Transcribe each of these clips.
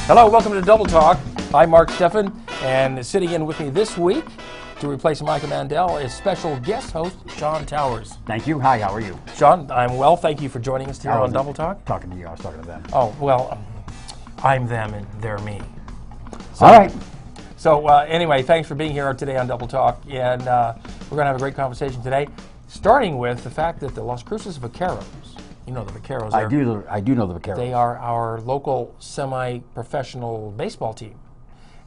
Hello, welcome to Double Talk. I'm Mark Steffen, and sitting in with me this week to replace Micah Mandel is special guest host Sean Towers. Thank you. Hi, how are you? Sean, I'm well. Thank you for joining us here on Double Talk. Talking to you. I was talking to them. Oh, well, I'm them and they're me. So, all right. So anyway, thanks for being here today on Double Talk, and we're going to have a great conversation today, starting with the fact that the Las Cruces Vaqueros, you know the Vaqueros. I do know the Vaqueros. They are our local semi-professional baseball team.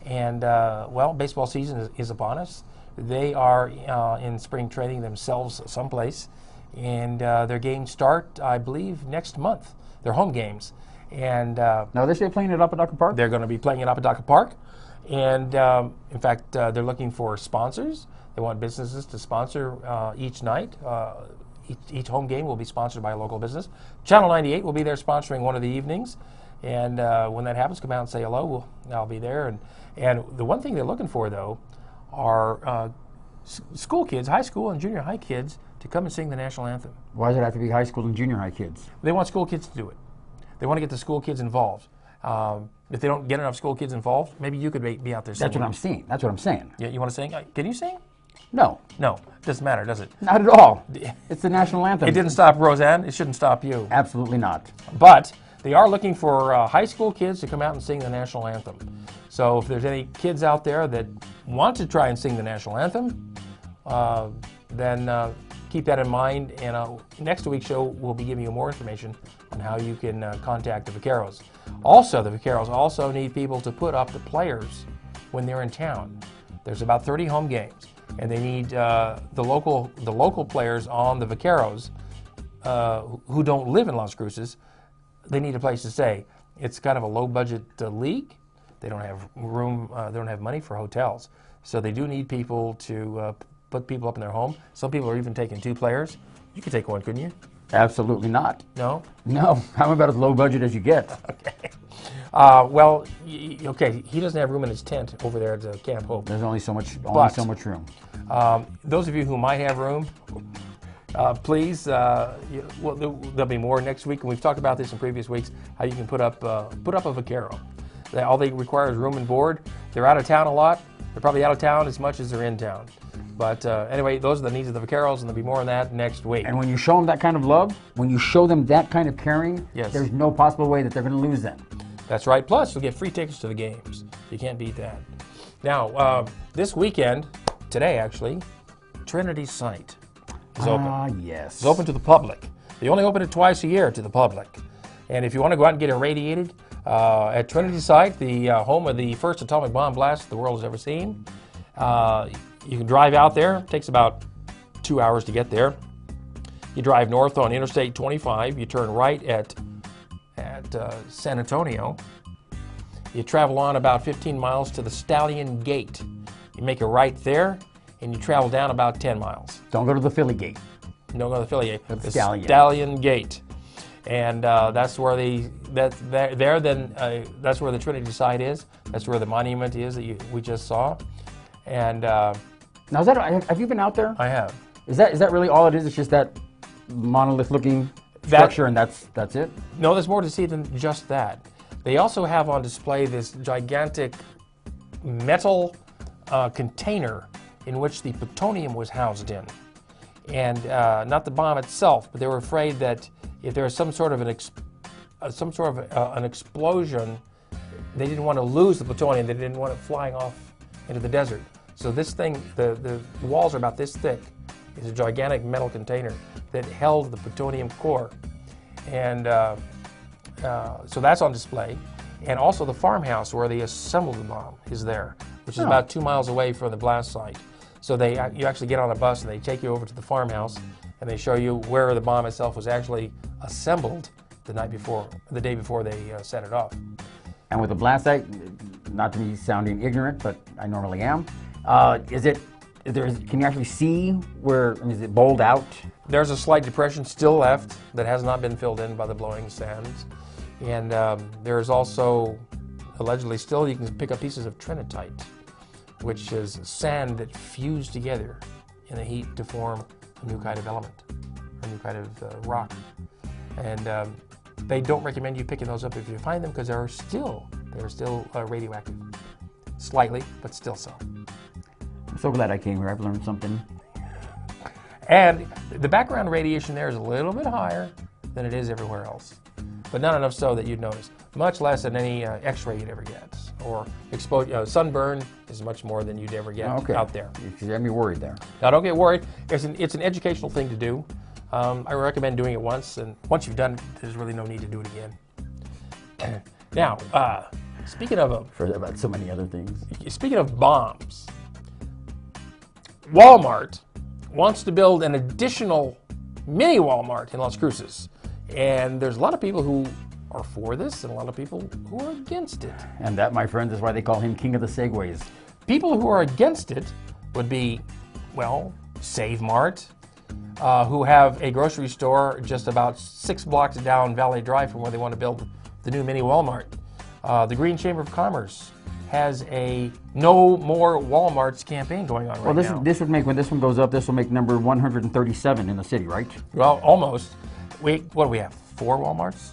And, well, baseball season is upon us. They are in spring training themselves someplace. And their games start, I believe, next month. Their home games. And now, they're still playing it up at Ducker Park? They're going to be playing it up at Ducker Park. And, in fact, they're looking for sponsors. They want businesses to sponsor each night. Each home game will be sponsored by a local business. Channel 98 will be there sponsoring one of the evenings. And when that happens, come out and say hello. I'll be there. And the one thing they're looking for, though, are school kids, high school and junior high kids, to come and sing the national anthem. Why does it have to be high school and junior high kids? They want school kids to do it. They want to get the school kids involved. If they don't get enough school kids involved, maybe you could be out there singing. That's what I'm saying. That's what I'm saying. Yeah, you want to sing? Can you sing? No. No, doesn't matter, does it? Not at all. It's the national anthem. It didn't stop Roseanne. It shouldn't stop you. Absolutely not. But they are looking for high school kids to come out and sing the national anthem. So if there's any kids out there that want to try and sing the national anthem, then keep that in mind. And next week's show, we'll be giving you more information on how you can contact the Vaqueros. Also, the Vaqueros also need people to put up the players when they're in town. There's about 30 home games, and they need the local players on the Vaqueros who don't live in Las Cruces. They need a place to stay. It's kind of a low-budget league. They don't have room. They don't have money for hotels, so they do need people to put people up in their home. Some people are even taking 2 players. You could take one, couldn't you? Absolutely not. No? No. I'm about as low budget as you get. Okay. Well, okay, he doesn't have room in his tent over there at Camp Hope. There's only so much room. Those of you who might have room, please, well, there'll be more next week, and we've talked about this in previous weeks, how you can put up a Vaquero. All they require is room and board. They're out of town a lot. They're probably out of town as much as they're in town. But anyway, those are the needs of the Vaqueros, and there'll be more on that next week. And when you show them that kind of love, when you show them that kind of caring, yes, there's no possible way that they're going to lose them. That's right. Plus, you'll get free tickets to the games. You can't beat that. Now, this weekend, today actually, Trinity site is open. Ah, yes. It's open to the public. They only open it twice a year to the public. And if you want to go out and get irradiated, at Trinity site, the home of the first atomic bomb blast the world has ever seen, you can drive out there. It takes about 2 hours to get there. You drive north on Interstate 25. You turn right at San Antonio. You travel on about 15 miles to the Stallion Gate. You make a right there, and you travel down about 10 miles. Don't go to the Philly Gate. Don't go to the Philly Gate. The Stallion Gate. And that's where that's where the Trinity site is. That's where the monument is that we just saw. And now, have you been out there? I have. Is that really all it is? It's just that monolith-looking structure, and that's it? No, there's more to see than just that. They also have on display this gigantic metal container in which the plutonium was housed in, and not the bomb itself, but they were afraid that if there was some sort of an explosion, they didn't want to lose the plutonium. They didn't want it flying off into the desert. So this thing, the walls are about this thick. It's a gigantic metal container that held the plutonium core. And so that's on display. And also the farmhouse where they assembled the bomb is there, which is about 2 miles away from the blast site. So you actually get on a bus and they take you over to the farmhouse and they show you where the bomb itself was actually assembled the day before they set it off. And with the blast site, not to be sounding ignorant, but I normally am, can you actually see where, is it bowled out? There's a slight depression still left that has not been filled in by the blowing sands. And there's also, allegedly still, you can pick up pieces of trinitite, which is sand that fused together in the heat to form a new kind of element, a new kind of rock. And they don't recommend you picking those up if you find them, because there are still They're still radioactive. Slightly, but still so. I'm so glad I came here. I've learned something. And the background radiation there is a little bit higher than it is everywhere else, but not enough so that you'd notice. Much less than any X-ray you'd ever get, or sunburn is much more than you'd ever get out there. You got me worried there. Now, don't get worried. It's an educational thing to do. I recommend doing it once, and once you've done it, there's really no need to do it again. Now, speaking of For about so many other things. speaking of bombs, Walmart wants to build an additional mini Walmart in Las Cruces. And there's a lot of people who are for this and a lot of people who are against it. And that, my friends, is why they call him King of the Segways. People who are against it would be, well, Save Mart, who have a grocery store just about 6 blocks down Valley Drive from where they want to build the new mini Walmart. The Green Chamber of Commerce has a No More Walmarts campaign going on right now. Well, this would make, when this one goes up, this will make number 137 in the city, right? Well, almost. What do we have? 4 Walmarts?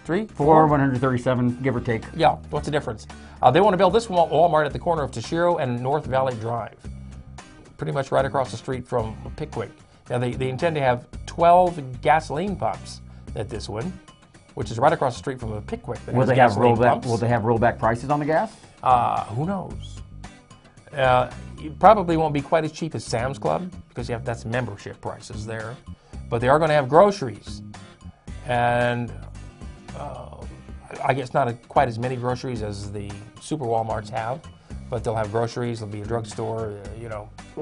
3? 4, 137, give or take. Yeah, what's the difference? They want to build this Walmart at the corner of Toshiro and North Valley Drive, pretty much right across the street from Pickwick. Now, they intend to have 12 gasoline pumps at this one, which is right across the street from Pickwick. Will they have rollback prices on the gas? Who knows? It probably won't be quite as cheap as Sam's Club because that's membership prices there. But they are going to have groceries, and I guess not quite as many groceries as the super Walmarts have, but they'll have groceries. There'll be a drugstore,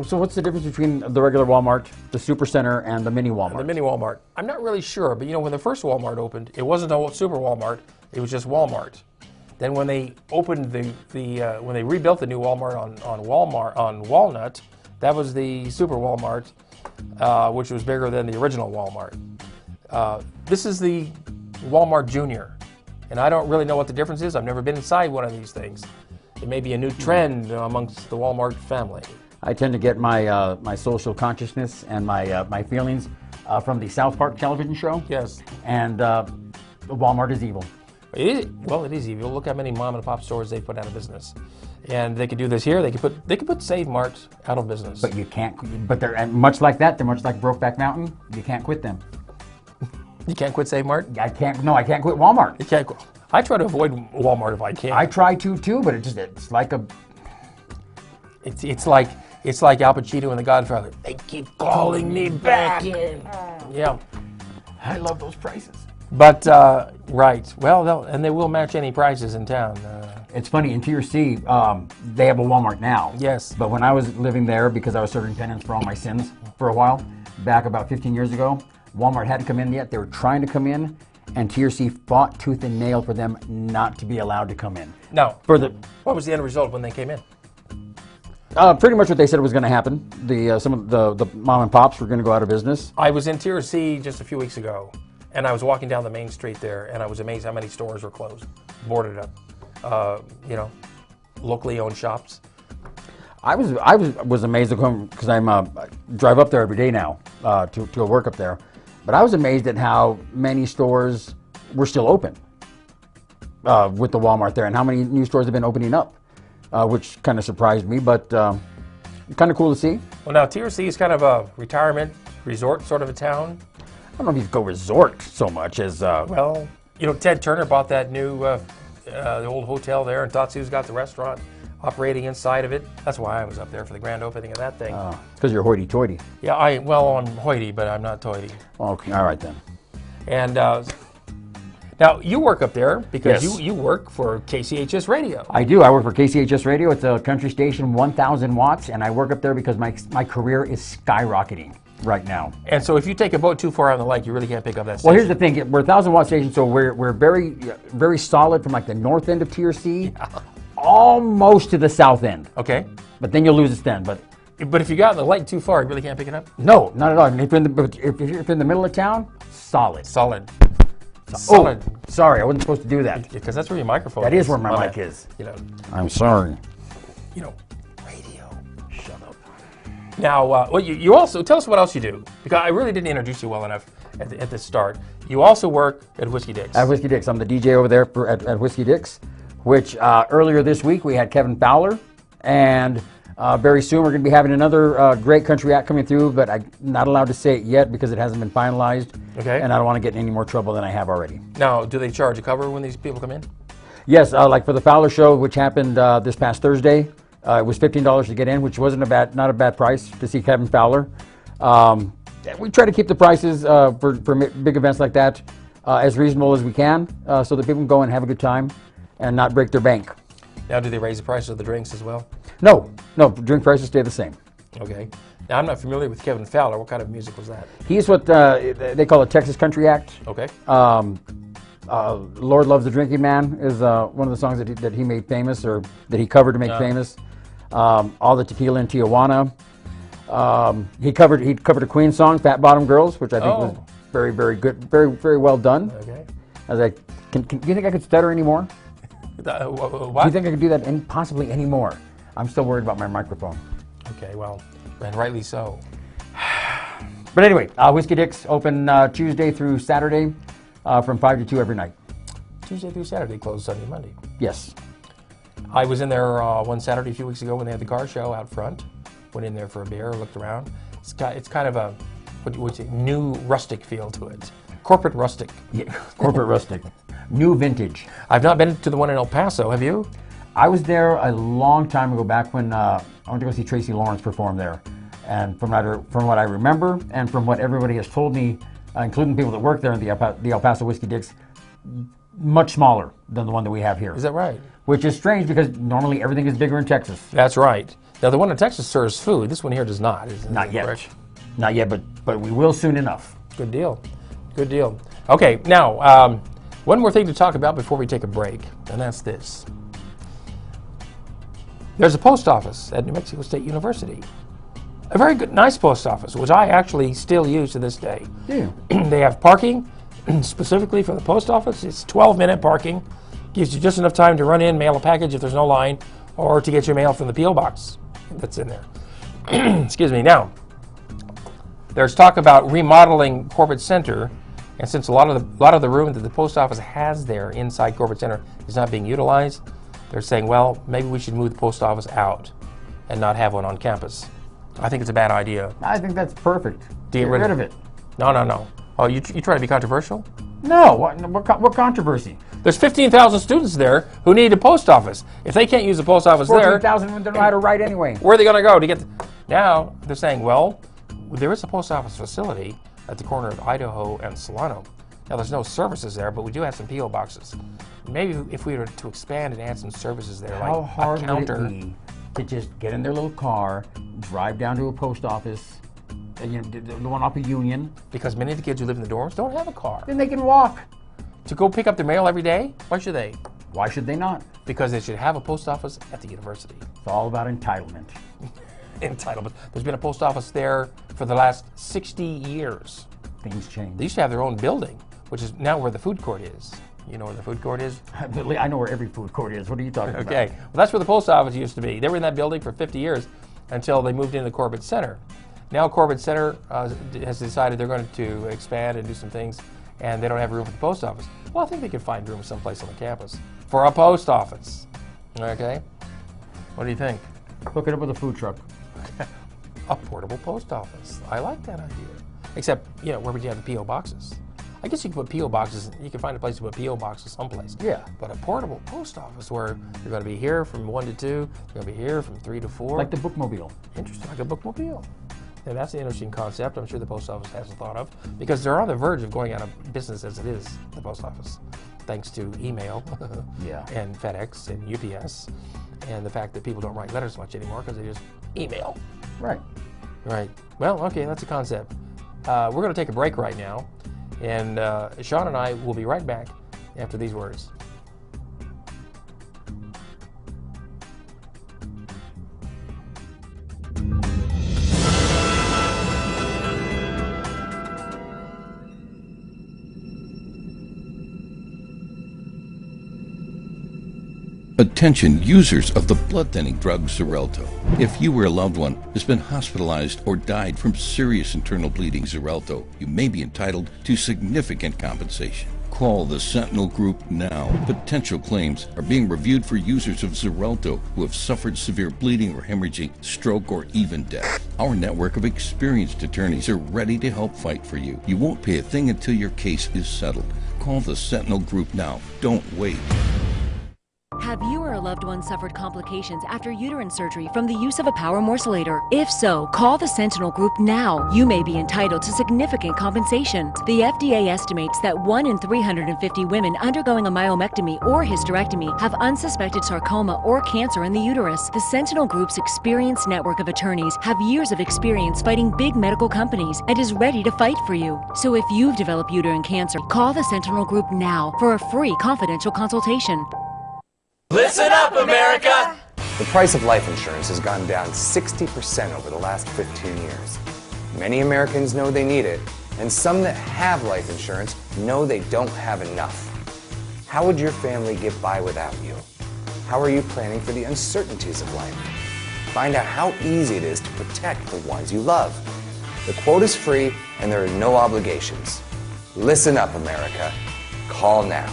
So what's the difference between the regular Walmart, the super center, and the mini Walmart? The mini Walmart. I'm not really sure, but when the first Walmart opened, it wasn't a super Walmart. It was just Walmart. Then when they opened when they rebuilt the new Walmart on Walnut, that was the super Walmart, which was bigger than the original Walmart. This is the Walmart Junior, and I don't really know what the difference is. I've never been inside one of these things. It may be a new trend amongst the Walmart family. I tend to get my social consciousness and my feelings from the South Park television show. Yes. And Walmart is evil. Well, it is evil. Look how many mom and pop stores they put out of business, and they could do this here. They could put Save Mart out of business. But you can't. But they're much like that. They're much like Brokeback Mountain. You can't quit them. You can't quit Save Mart? I can't. No, I can't quit Walmart. You can't quit. I try to avoid Walmart if I can. I try to too, but it's like a. It's like Al Pacino in The Godfather. They keep calling me back in. Yeah. I love those prices. But, right. Well, and they will match any prices in town. It's funny, in Tier C, they have a Walmart now. Yes. But when I was living there, because I was serving penance for all my sins for a while, back about 15 years ago, Walmart hadn't come in yet. They were trying to come in, and Tier C fought tooth and nail for them not to be allowed to come in. Now, what was the end result when they came in? Pretty much what they said was going to happen. Some of the mom and pops were going to go out of business. I was in Tier C just a few weeks ago, and I was walking down the main street there, and I was amazed how many stores were closed, boarded up. Locally owned shops. I was amazed because I drive up there every day now to work up there, but I was amazed at how many stores were still open with the Walmart there, and how many new stores have been opening up, which kind of surprised me, but kind of cool to see. Well, now Tier C is kind of a retirement resort sort of a town. I don't know if you could go resort so much as well, Ted Turner bought that new the old hotel there, and Tatsu's got the restaurant operating inside of it. That's why I was up there for the grand opening of that thing. Because you're hoity-toity. Yeah, I'm hoity, but I'm not toity. Okay, all right then. And now you work up there because Yes. you work for KCHS Radio. I do. I work for KCHS Radio. It's a country station, 1,000 watts, and I work up there because my career is skyrocketing right now. And so if you take a boat too far on the lake, you really can't pick up that station. Well, here's the thing. We're a 1,000-watt station, so we're very, very solid from like the north end of Tier C, almost to the south end. Okay. But then you'll lose its then. But if you got in the lake too far, you really can't pick it up? no, not at all. And if you're in the middle of town, solid. Solid. Solid. Oh, sorry, I wasn't supposed to do that. Because that's where your microphone That is where my mic is. I'm sorry. Radio. Shut up. Now, you also, tell us what else you do. Because I really didn't introduce you well enough at the start. You also work at Whiskey Dick's. At Whiskey Dick's. I'm the DJ over there at Whiskey Dick's, which earlier this week we had Kevin Fowler, and very soon we're going to be having another great country act coming through, but I'm not allowed to say it yet because it hasn't been finalized. Okay. And I don't want to get in any more trouble than I have already. Now, do they charge a cover when these people come in? Yes, like for the Fowler show, which happened this past Thursday, it was $15 to get in, which wasn't not a bad price to see Kevin Fowler. We try to keep the prices for big events like that as reasonable as we can, so that people can go and have a good time and not break their bank. Now, do they raise the price of the drinks as well? No, drink prices stay the same. Okay. Now, I'm not familiar with Kevin Fowler. What kind of music was that? He's what they call a Texas country act. Okay. Lord Loves the Drinking Man is one of the songs that he made famous, or that he covered to make famous. All the Tequila in Tijuana. He covered a Queen song, Fat Bottom Girls, which I think was very, very good, very, very well done. Okay. I was like, do you think I could stutter anymore? What? Do you think I could do that possibly anymore? I'm still worried about my microphone. Okay, well, and rightly so. But anyway, Whiskey Dick's open Tuesday through Saturday from 5 to 2 every night. Tuesday through Saturday, closed Sunday, Monday. Yes. I was in there one Saturday a few weeks ago when they had the car show out front. Went in there for a beer, looked around. It's kind of a new rustic feel to it. Corporate rustic. Yeah, corporate rustic. New vintage. I've not been to the one in El Paso, have you? I was there a long time ago, back when I went to go see Tracy Lawrence perform there. And from what I remember, and from what everybody has told me, including people that work there in the El Paso Whiskey Dick's, much smaller than the one that we have here. Is that right? Which is strange because normally everything is bigger in Texas. That's right. Now the one in Texas serves food. This one here does not. Not yet. Not yet, but we will soon enough. Good deal. Good deal. Okay, now one more thing to talk about before we take a break, and that's this. There's a post office at New Mexico State University. A very good, nice post office, which I actually still use to this day. Yeah. They have parking specifically for the post office. It's 12-minute parking. Gives you just enough time to run in, mail a package if there's no line, or to get your mail from the P.O. box that's in there. Excuse me. Now, there's talk about remodeling Corporate Center, and since a lot of the room that the post office has there inside Corporate Center is not being utilized, they're saying, well, maybe we should move the post office out and not have one on campus. I think it's a bad idea. I think that's perfect. Get rid of it. No. Oh, you try to be controversial? No. What controversy? There's 15,000 students there who need a post office. If they can't use the post office there, 14,000 when they know how to write anyway. Where are they going to go to get? Now they're saying, well, there is a post office facility at the corner of Idaho and Solano. Now there's no services there, but we do have some P.O. boxes. Maybe if we were to expand and add some services there, how like hard a counter. Would it be to just get in their little car, drive down to a post office, the one off of Union? Because many of the kids who live in the dorms don't have a car. Then they can walk. To go pick up their mail every day? Why should they? Why should they not? Because they should have a post office at the university. It's all about entitlement. Entitlement. There's been a post office there for the last 60 years. Things change. They used to have their own building, which is now where the food court is. You know where the food court is? I know where every food court is. What are you talking about? Okay. Well, that's where the post office used to be. They were in that building for 50 years until they moved into the Corbett Center. Now Corbett Center has decided they're going to expand and do some things, and they don't have room for the post office. Well, I think they could find room someplace on the campus for a post office. Okay? What do you think? Hook it up with a food truck. A portable post office. I like that idea. Except, where would you have the P.O. boxes? I guess you could put P.O. boxes, you can find a place to put P.O. boxes someplace. Yeah. But a portable post office where you're going to be here from 1 to 2, you're going to be here from 3 to 4. Like the bookmobile. Interesting, like a bookmobile. Yeah, that's an interesting concept. I'm sure the post office hasn't thought of, because they're on the verge of going out of business as it is, the post office, thanks to email and FedEx and UPS, and the fact that people don't write letters much anymore because they just email. Right. Right. Well, okay, that's a concept. We're going to take a break right now, and Sean and I will be right back after these words. Attention users of the blood-thinning drug Xarelto. If you or a loved one has been hospitalized or died from serious internal bleeding Xarelto, you may be entitled to significant compensation. Call the Sentinel Group now. Potential claims are being reviewed for users of Xarelto who have suffered severe bleeding or hemorrhaging, stroke, or even death. Our network of experienced attorneys are ready to help fight for you. You won't pay a thing until your case is settled. Call the Sentinel Group now. Don't wait. Have you or a loved one suffered complications after uterine surgery from the use of a power morcellator? If so, call the Sentinel Group now. You may be entitled to significant compensation. The FDA estimates that 1 in 350 women undergoing a myomectomy or hysterectomy have unsuspected sarcoma or cancer in the uterus. The Sentinel Group's experienced network of attorneys have years of experience fighting big medical companies and is ready to fight for you. So if you've developed uterine cancer, call the Sentinel Group now for a free confidential consultation. Listen up, America! The price of life insurance has gone down 60% over the last 15 years. Many Americans know they need it, and some that have life insurance know they don't have enough. How would your family get by without you? How are you planning for the uncertainties of life? Find out how easy it is to protect the ones you love. The quote is free, and there are no obligations. Listen up, America. Call now.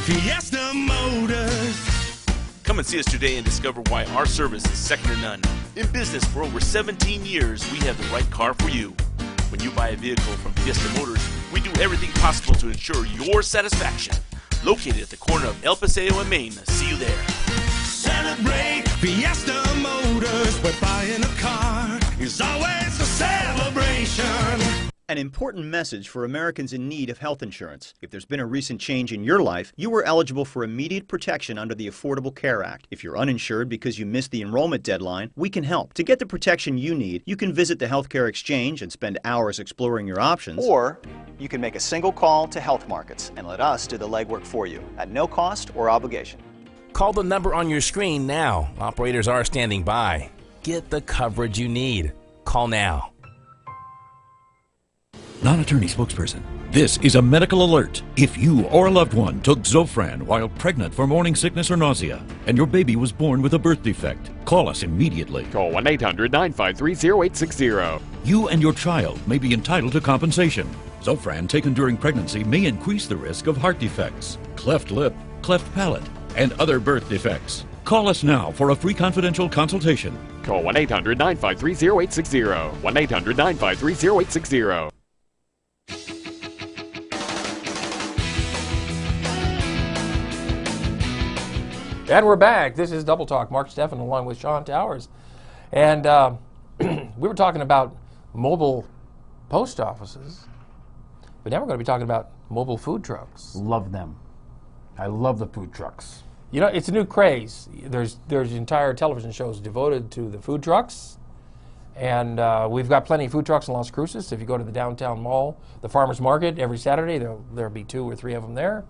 Fiesta Motors. Come and see us today and discover why our service is second to none. In business for over 17 years, we have the right car for you. When you buy a vehicle from Fiesta Motors, we do everything possible to ensure your satisfaction. Located at the corner of El Paseo and Main. See you there. Celebrate Fiesta Motors, where buying a car is always a celebration. An important message for Americans in need of health insurance. If there's been a recent change in your life, you are eligible for immediate protection under the Affordable Care Act. If you're uninsured because you missed the enrollment deadline, we can help. To get the protection you need, you can visit the Healthcare Exchange and spend hours exploring your options. Or you can make a single call to Health Markets and let us do the legwork for you at no cost or obligation. Call the number on your screen now. Operators are standing by. Get the coverage you need. Call now. Non-attorney spokesperson. This is a medical alert. If you or a loved one took Zofran while pregnant for morning sickness or nausea, and your baby was born with a birth defect, call us immediately. Call 1-800-953-0860. You and your child may be entitled to compensation. Zofran taken during pregnancy may increase the risk of heart defects, cleft lip, cleft palate, and other birth defects. Call us now for a free confidential consultation. Call 1-800-953-0860. 1-800-953-0860. And we're back. This is Double Talk. Mark Steffen along with Sean Towers. And we were talking about mobile post offices, but now we're going to be talking about mobile food trucks. Love them. I love the food trucks. You know, it's a new craze. There's entire television shows devoted to the food trucks. And we've got plenty of food trucks in Las Cruces. If you go to the downtown mall, the farmer's market, every Saturday, there'll be 2 or 3 of them there.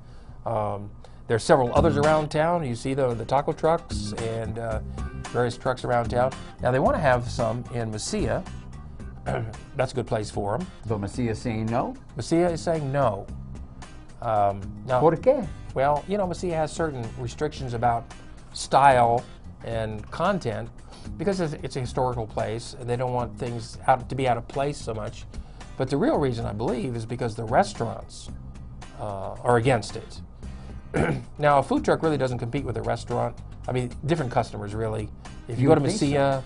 There's several others around town. You see the taco trucks and various trucks around town. Now, they want to have some in Mesilla. That's a good place for them. So Mesilla is saying no? Mesilla is saying no. Now, ¿Por qué? Well, you know, Mesilla has certain restrictions about style and content because it's a historical place and they don't want things to be out of place so much. But the real reason, I believe, is because the restaurants are against it. Now, a food truck really doesn't compete with a restaurant. I mean, different customers, really. If you go to Mesilla,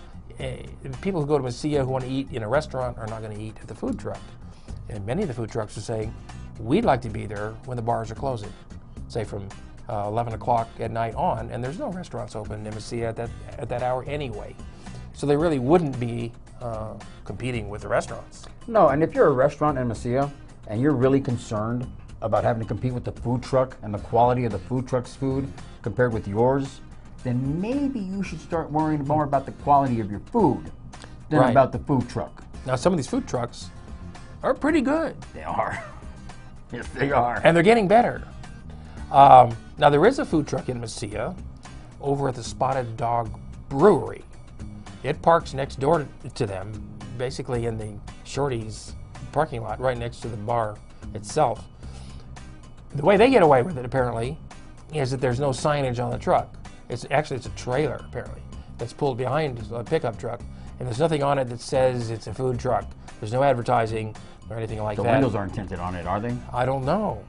people who go to Mesilla who want to eat in a restaurant are not going to eat at the food truck. And many of the food trucks are saying, we'd like to be there when the bars are closing, say from 11 o'clock at night on, and there's no restaurants open in Mesilla at that hour anyway. So they really wouldn't be competing with the restaurants. No, and if you're a restaurant in Mesilla and you're really concerned about having to compete with the food truck and the quality of the food truck's food compared with yours, then maybe you should start worrying more about the quality of your food than about the food truck. Now, some of these food trucks are pretty good. They are. Yes, they are. And they're getting better. Now, there is a food truck in Mesilla over at the Spotted Dog Brewery. It parks next door to them, basically in the Shorty's parking lot, right next to the bar itself. The way they get away with it, apparently, is that there's no signage on the truck. It's a trailer, apparently, that's pulled behind a pickup truck, and there's nothing on it that says it's a food truck. There's no advertising or anything like The that. windows aren't tinted on it, are they? I don't know,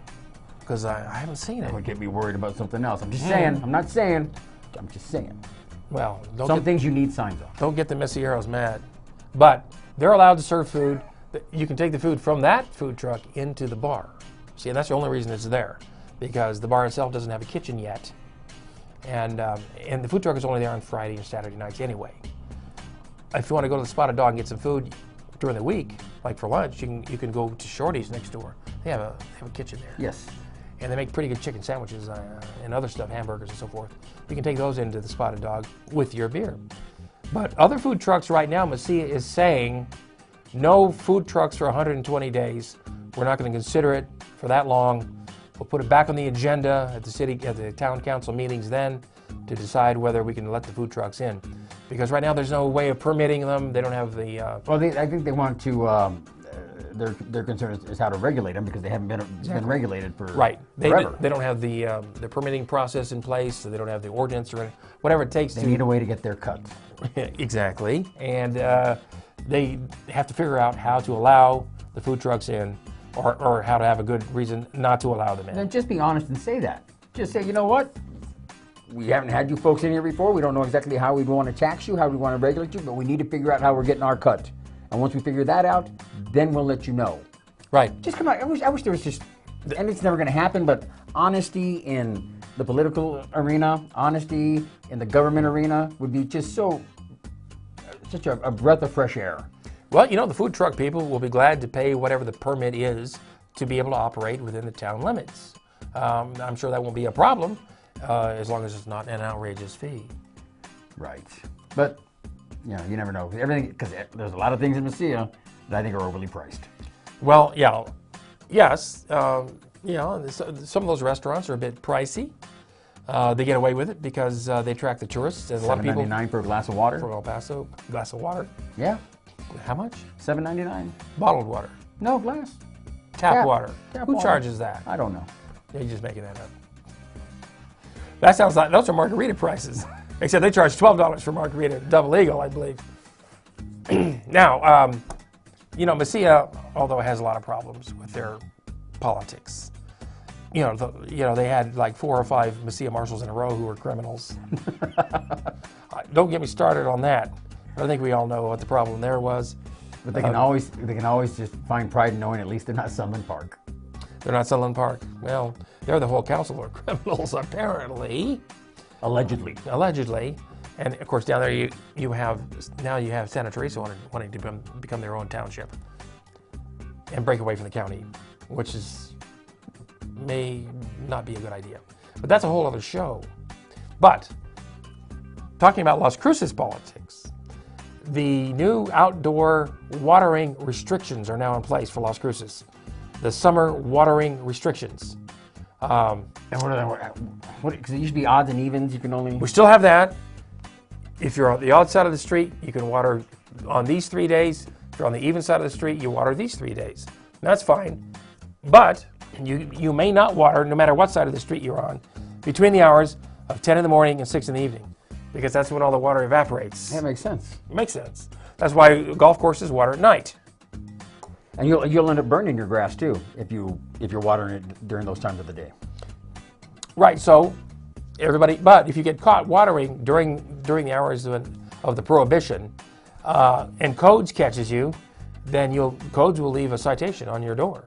because I haven't seen That it. would get me worried about something else. I'm just saying. I'm not saying. I'm just saying. Well, Some things you need signs on. don't get the Mesieros mad. But they're allowed to serve food. You can take the food from that food truck into the bar. See, and that's the only reason it's there, because the bar itself doesn't have a kitchen yet. And the food truck is only there on Friday and Saturday nights anyway. If you want to go to the Spotted Dog and get some food during the week, like for lunch, you can go to Shorty's next door. They have a kitchen there. Yes. And they make pretty good chicken sandwiches and other stuff, hamburgers and so forth. You can take those into the Spotted Dog with your beer. But other food trucks right now, Mesilla is saying, no food trucks for 120 days. We're not going to consider it for that long. We'll put it back on the agenda at the town council meetings then to decide whether we can let the food trucks in. Because right now there's no way of permitting them. They don't have the... Well, I think they want to... Their concern is how to regulate them, because they haven't been regulated for forever. They don't have the permitting process in place, so they don't have the ordinance or whatever it takes. They need a way to get their cut. Exactly. And they have to figure out how to allow the food trucks in, or how to have a good reason not to allow them in. Then just be honest and say that. Just say, you know what? We haven't had you folks in here before. We don't know exactly how we want to tax you, how we want to regulate you, but we need to figure out how we're getting our cut. And once we figure that out, then we'll let you know. Right. Just come on. I wish there was just, and it's never going to happen, but honesty in the political arena, honesty in the government arena would be just such a breath of fresh air. Well, you know, the food truck people will be glad to pay whatever the permit is to be able to operate within the town limits. I'm sure that won't be a problem as long as it's not an outrageous fee. Right. But, you know, you never know. Everything, because there's a lot of things in Mesilla that I think are overly priced. Well, yeah, yes. You know, some of those restaurants are a bit pricey. They get away with it because they attract the tourists. And a lot of people $7.99 for a glass of water. For El Paso, glass of water. Yeah. How much? $7.99. Bottled water. No, glass. Tap water. Tap Who water. charges that? I don't know. You're just making that up. That sounds like those are margarita prices. Except they charge $12 for margarita, double eagle, I believe. Now, you know, Mesilla, although it has a lot of problems with their politics, you know, they had like 4 or 5 Mesilla marshals in a row who were criminals. Don't get me started on that. I think we all know what the problem there was. But they can always just find pride in knowing at least they're not Sunland Park. They're not Sunland Park. Well, they're the whole council of criminals, apparently. Allegedly. Allegedly. And of course, down there you have Santa Teresa wanting to become their own township and break away from the county, which may not be a good idea. But that's a whole other show. But talking about Las Cruces politics, the new outdoor watering restrictions are now in place for Las Cruces. The summer watering restrictions. And what are they? Because it used to be odds and evens. You can only. We still have that. If you're on the odd side of the street, you can water on these 3 days. If you're on the even side of the street, you water these 3 days. That's fine. But you may not water, no matter what side of the street you're on, between the hours of 10 in the morning and 6 in the evening, because that's when all the water evaporates. That makes sense. It makes sense. That's why golf courses water at night. And you'll end up burning your grass too if you're watering it during those times of the day. Right. So everybody, but if you get caught watering during the hours of the prohibition, and codes catches you, then codes will leave a citation on your door.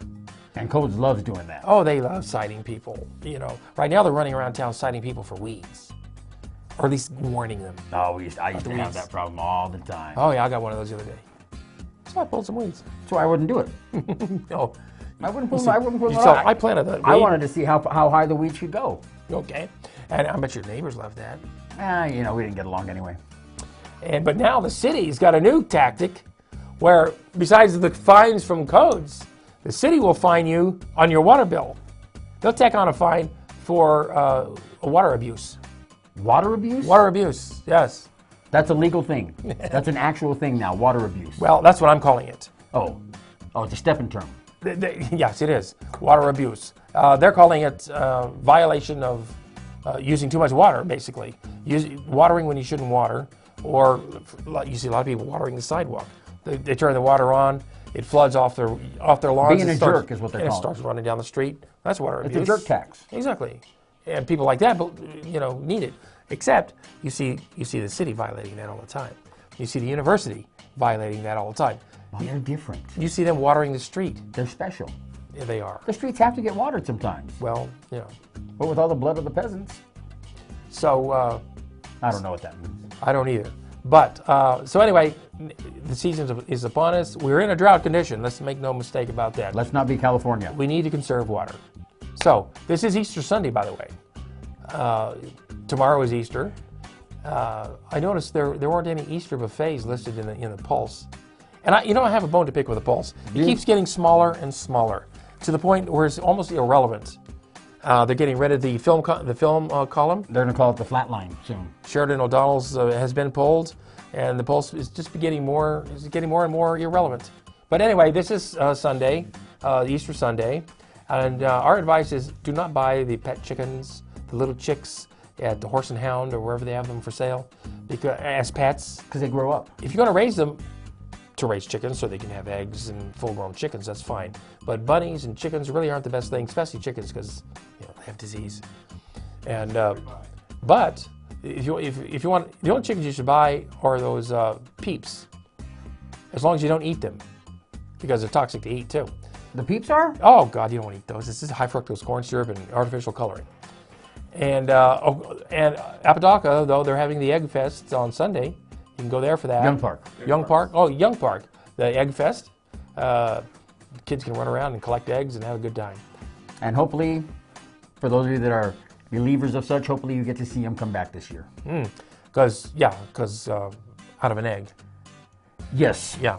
And codes loves doing that. Oh, they love citing people. You know, right now they're running around town citing people for weeds, or at least warning them. Oh, I used to have that problem all the time. Oh yeah, I got one of those the other day. So I pulled some weeds. So I wouldn't do it. No, I wouldn't pull them. So I planted the weed. I wanted to see how high the weeds could go. Okay, and I bet your neighbors loved that. You know, we didn't get along anyway. But now the city's got a new tactic where, besides the fines from codes, the city will fine you on your water bill. They'll tack on a fine for water abuse. Water abuse? Water abuse, yes. That's a legal thing. That's an actual thing now, water abuse. Well, that's what I'm calling it. Oh, it's a Steffen term. Yes, it is. Water abuse. They're calling it violation of using too much water, basically. Watering when you shouldn't water, Or you see a lot of people watering the sidewalk. They turn the water on, it floods off their lawns. Being a jerk is what they're calling it. And it calling starts running down the street. That's water abuse. It's a jerk tax. Exactly. And people like that, need it. Except you see the city violating that all the time. You see the university violating that all the time. Well, they're different. You see them watering the street. They're special. Yeah, they are. The streets have to get watered sometimes. Well, But with all the blood of the peasants. So, I don't know what that means. I don't either. But, so anyway, the season is upon us. We're in a drought condition. Let's make no mistake about that. Let's not be California. We need to conserve water. So, this is Easter Sunday, by the way. Tomorrow is Easter. I noticed there weren't any Easter buffets listed in the Pulse. And I have a bone to pick with the Pulse. It keeps getting smaller and smaller to the point where it's almost irrelevant. They're getting rid of the film column. They're going to call it the flat line soon. Sheridan O'Donnell's has been pulled, and the Pulse is just getting more and more irrelevant. But anyway, this is Sunday, Easter Sunday, and our advice is do not buy the pet chickens, the little chicks at the Horse and Hound or wherever they have them for sale, because as pets. Because they grow up. If you're going to raise them to raise chickens so they can have eggs and full-grown chickens, that's fine. But bunnies and chickens really aren't the best thing, especially chickens, because they have disease. And but if you want, the only chickens you should buy are those peeps, as long as you don't eat them, because they're toxic to eat too. The peeps are? Oh God, you don't want to eat those. This is high fructose corn syrup and artificial coloring. And Apodaca, though, they're having the Egg Fest on Sunday. You can go there for that. Young Park. Young Park. The Egg Fest. Kids can run around and collect eggs and have a good time. And hopefully, for those of you that are believers of such, hopefully you get to see them come back this year. Because out of an egg. Yes. Yeah.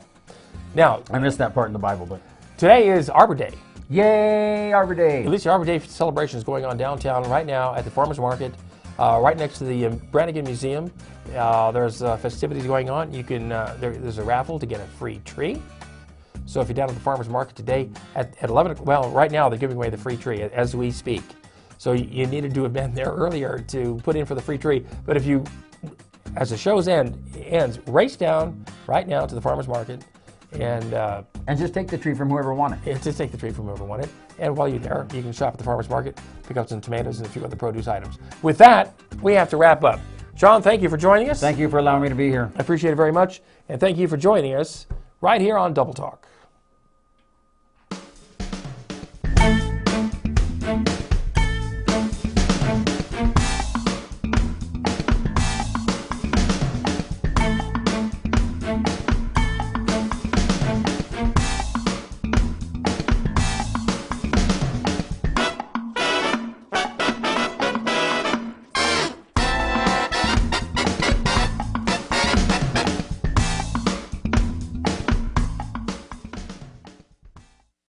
Now, I missed that part in the Bible, but today is Arbor Day. Yay, Arbor Day. At least the Arbor Day celebration is going on downtown right now at the Farmers Market, right next to the Brannigan Museum. There's festivities going on. You can there's a raffle to get a free tree. So if you're down at the Farmers Market today at 11, well, right now they're giving away the free tree as we speak. So you needed to have been there earlier to put in for the free tree. But if you, as the show's ends, race down right now to the Farmers Market and just take the tree from whoever wanted it. Just take the tree from whoever wanted it. And while you're there, you can shop at the Farmers Market, pick up some tomatoes and a few other produce items. With that, we have to wrap up. Sean, thank you for joining us. Thank you for allowing me to be here. I appreciate it very much. And thank you for joining us right here on Double Talk.